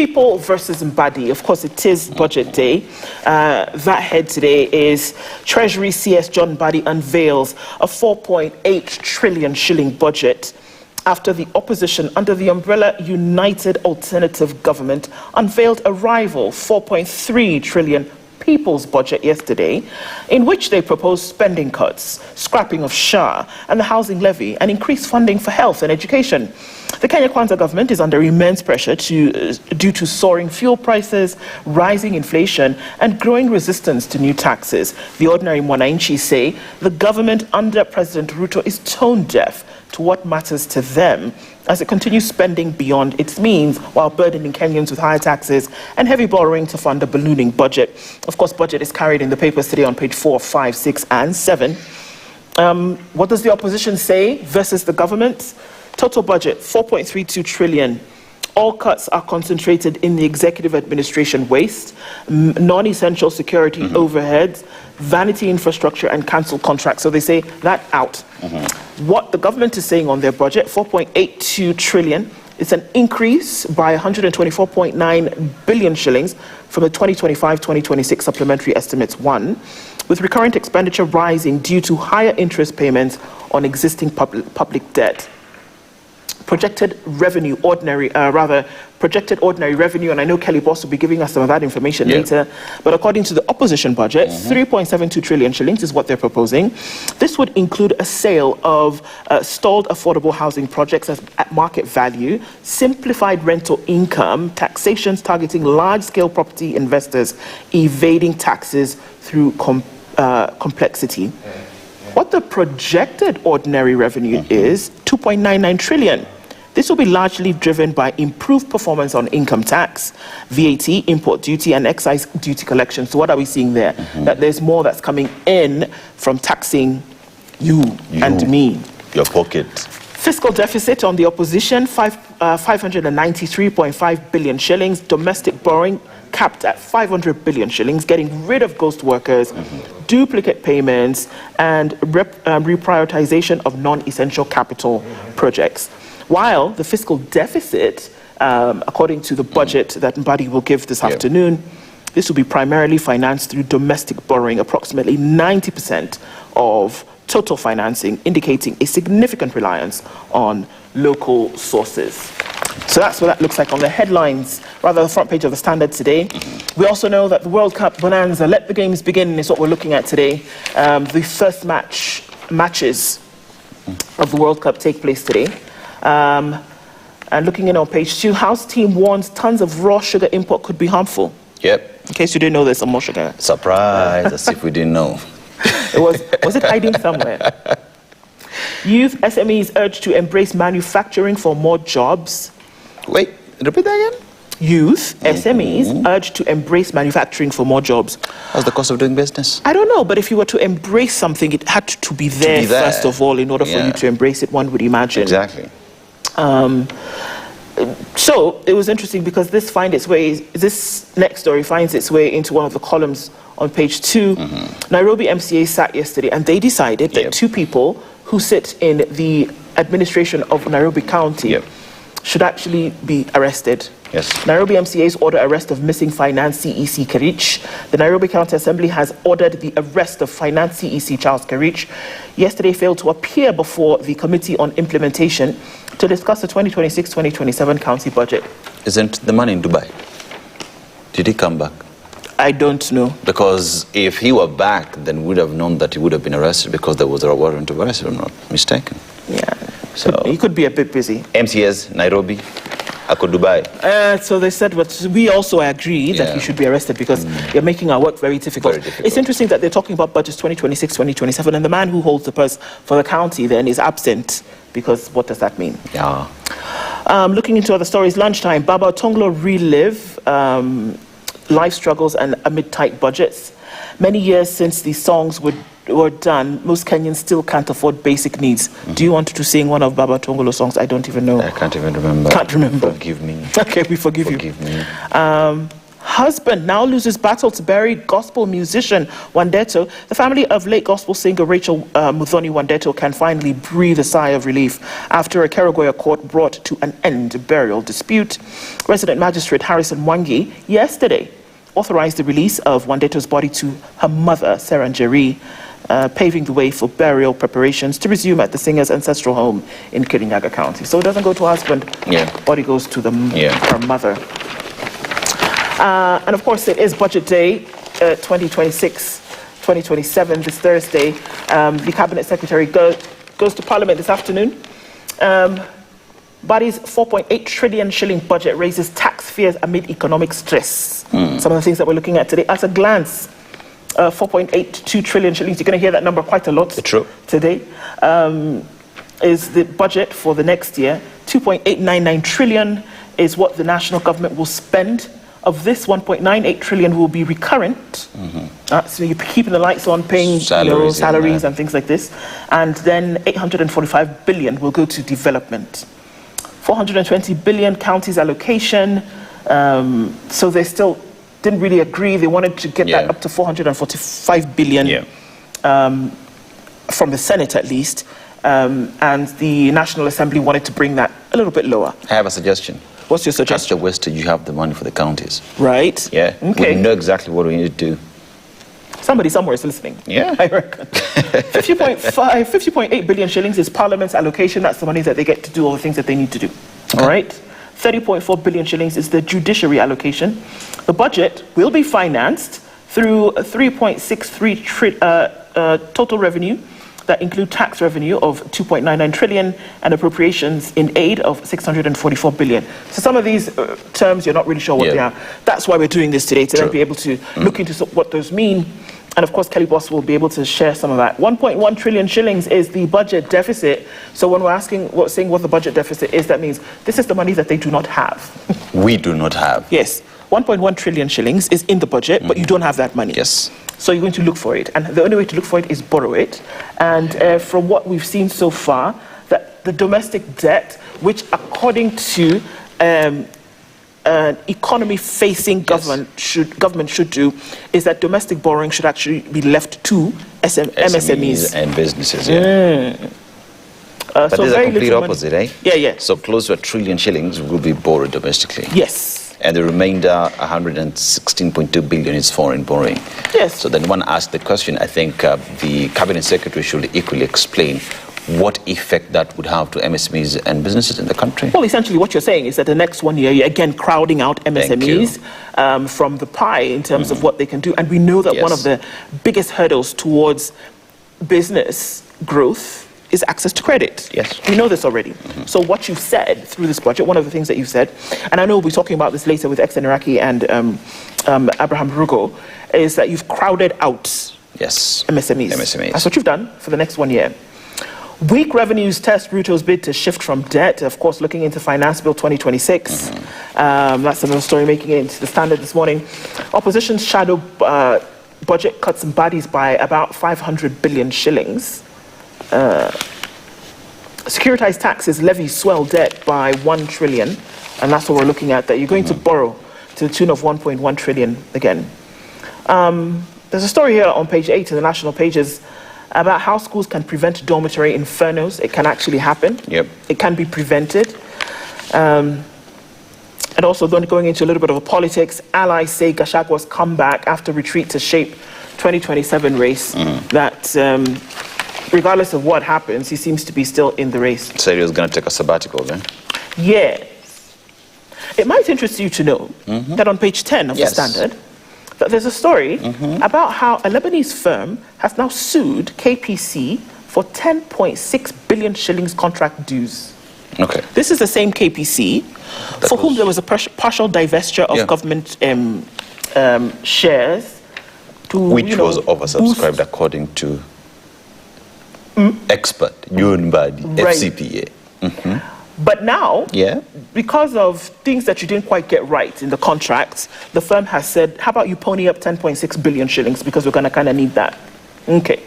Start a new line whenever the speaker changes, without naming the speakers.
People versus Mbadi. Of course, it is budget day. That head today is Treasury CS John Mbadi unveils a 4.8 trillion shilling budget after the opposition under the umbrella United Alternative Government unveiled a rival 4.3 trillion People's Budget yesterday, in which they proposed spending cuts, scrapping of SHA and the housing levy, and increased funding for health and education. The Kenya Kwanza government is under immense pressure due to soaring fuel prices, rising inflation, and growing resistance to new taxes. The ordinary Mwananchi say the government under President Ruto is tone deaf to what matters to them as it continues spending beyond its means while burdening Kenyans with higher taxes and heavy borrowing to fund a ballooning budget. Of course, budget is carried in the papers today on page 4, 5, 6, and 7. What does the opposition say versus the government? Total budget, 4.32 trillion. All cuts are concentrated in the executive administration waste, non-essential security overheads, vanity infrastructure, and cancelled contracts. So they say that out. What the government is saying on their budget, 4.82 trillion, it's an increase by 124.9 billion shillings from the 2025-2026 supplementary estimates 1, with recurrent expenditure rising due to higher interest payments on existing public debt. Projected ordinary revenue, and I know Kelly Boss will be giving us some of that information later, but according to the opposition budget, 3.72 trillion shillings is what they're proposing. This would include a sale of stalled affordable housing projects at market value, simplified rental income, taxations targeting large-scale property investors, evading taxes through complexity. What the projected ordinary revenue is 2.99 trillion. This will be largely driven by improved performance on income tax, VAT, import duty, and excise duty collection. So what are we seeing there? That there's more that's coming in from taxing you and me.
Your pocket.
Fiscal deficit on the opposition, 593.5 billion shillings. Domestic borrowing capped at 500 billion shillings, getting rid of ghost workers, duplicate payments, and reprioritization of non-essential capital projects. While the fiscal deficit, according to the budget that Mbadi will give this afternoon, this will be primarily financed through domestic borrowing, approximately 90% of total financing, indicating a significant reliance on local sources. So that's what that looks like on the headlines, rather the front page of the Standard today. We also know that the World Cup bonanza, let the games begin, is what we're looking at today. The first matches of the World Cup take place today. And looking in on page 2, House team warns tons of raw sugar import could be harmful.
Yep.
In case you didn't know, there's some more sugar.
Surprise, as if we didn't know.
Was it hiding somewhere? Youth SMEs urged to embrace manufacturing for more jobs.
Wait, repeat that again?
Youth SMEs urged to embrace manufacturing for more jobs.
What's the cost of doing business?
I don't know, but if you were to embrace something, it had to be there, first of all, in order for you to embrace it, one would imagine.
Exactly.
So it was interesting because this next story finds its way into one of the columns on page 2. Nairobi MCA sat yesterday and they decided that 2 people who sit in the administration of Nairobi County should actually be arrested.
Yes.
Nairobi MCA's order arrest of missing finance CEC Karich. The Nairobi County Assembly has ordered the arrest of finance CEC Charles Karich. Yesterday failed to appear before the Committee on Implementation to discuss the 2026-2027 county budget.
Isn't the man in Dubai? Did he come back?
I don't know.
Because if he were back, then we would have known that he would have been arrested because there was a warrant of arrest, if I'm not mistaken.
Yeah.
So
he could be a bit busy.
MCS, Nairobi, Ako Dubai.
So they said, but we also agree that he should be arrested because you're making our work very difficult. It's interesting that they're talking about budgets 2026, 2027, and the man who holds the purse for the county then is absent, because what does that mean?
Yeah.
Looking into other stories, lunchtime, Baba Tonglo relive life struggles and amid tight budgets. Many years since these songs were done, most Kenyans still can't afford basic needs. Do you want to sing one of Baba Tongolo's songs? I don't even know.
I can't even remember.
Can't remember.
Forgive me.
Okay, we forgive you.
Forgive me.
Husband now loses battle to buried gospel musician Wandeto. The family of late gospel singer Rachel Muthoni Wandeto can finally breathe a sigh of relief after a Kerugoya court brought to an end a burial dispute. Resident Magistrate Harrison Mwangi yesterday authorized the release of Wandeto's body to her mother, Sarah Njeri, paving the way for burial preparations to resume at the singer's ancestral home in Kirinyaga County. So it doesn't go to her husband, body goes to her mother. And of course, it is budget day 2026-2027 this Thursday. The Cabinet Secretary goes to Parliament this afternoon. Mbadi's 4.8 trillion shilling budget raises tax fears amid economic stress. Some of the things that we're looking at today. At a glance, 4.82 trillion shillings, you're going to hear that number quite a lot today, is the budget for the next year. 2.899 trillion is what the national government will spend. Of this, 1.98 trillion will be recurrent. So you're keeping the lights on, paying salaries and things like this. And then 845 billion will go to development. 420 billion counties allocation. So they still didn't really agree. They wanted to get that up to 445 billion from the Senate at least. And the National Assembly wanted to bring that a little bit lower.
I have a suggestion.
What's your suggestion?
After West, you have the money for the counties.
Right.
Yeah.
Okay.
We know exactly what we need to do.
Somebody somewhere is listening.
Yeah.
I reckon. 50.8 billion shillings is Parliament's allocation. That's the money that they get to do all the things that they need to do. All right. 30.4 billion shillings is the judiciary allocation. The budget will be financed through 3.63 total revenue that include tax revenue of 2.99 trillion and appropriations in aid of 644 billion. So some of these terms, you're not really sure what they are. That's why we're doing this today, to then be able to look into what those mean. And of course, Kelly Boss will be able to share some of that. 1.1 trillion shillings is the budget deficit. So when we're saying what the budget deficit is, that means this is the money that they do not have.
We do not have.
Yes. 1.1 trillion shillings is in the budget, but you don't have that money.
Yes.
So you're going to look for it. And the only way to look for it is borrow it. And from what we've seen so far, that the domestic debt, which according to an economy-facing government should do, is that domestic borrowing should actually be left to MSMEs
and businesses.
so
But there's a
very
complete
little
opposite,
money.
So close to 1 trillion shillings will be borrowed domestically.
Yes.
And the remainder, 116.2 billion, is foreign borrowing.
Yes.
So then one asks the question, I think the Cabinet Secretary should equally explain what effect that would have to MSMEs and businesses in the country.
Well, essentially what you're saying is that the next 1 year, you're again crowding out MSMEs from the pie in terms of what they can do. And we know that one of the biggest hurdles towards business growth is access to credit.
Yes.
We know this already. So what you've said through this budget, one of the things that you've said, and I know we'll be talking about this later with Ex-Iraqi and Abraham Rugo, is that you've crowded out MSMEs. That's what you've done for the next 1 year. Weak revenues test Ruto's bid to shift from debt, of course, looking into Finance Bill 2026. That's another story making it into the Standard this morning. Opposition's shadow budget cuts Mbadi's by about 500 billion shillings. Securitized taxes levy swell debt by 1 trillion, and that's what we're looking at, that you're going to borrow to the tune of 1.1 trillion again. There's a story here on page 8 in the national pages about how schools can prevent dormitory infernos. It can actually happen. It can be prevented. And also then going into a little bit of a politics, allies say Gachagwa's comeback after retreat to shape 2027 race, that regardless of what happens, he seems to be still in the race.
So he was going to take a sabbatical then?
Yes. It might interest you to know that on page 10 of the Standard, that there's a story about how a Lebanese firm has now sued KPC for 10.6 billion shillings contract dues.
Okay.
This is the same KPC for whom there was a partial divestiture of government shares.
Which was oversubscribed according to expert, Mbadi, FCPA.
But now, because of things that you didn't quite get right in the contracts, the firm has said, how about you pony up 10.6 billion shillings because we're going to kind of need that. Okay.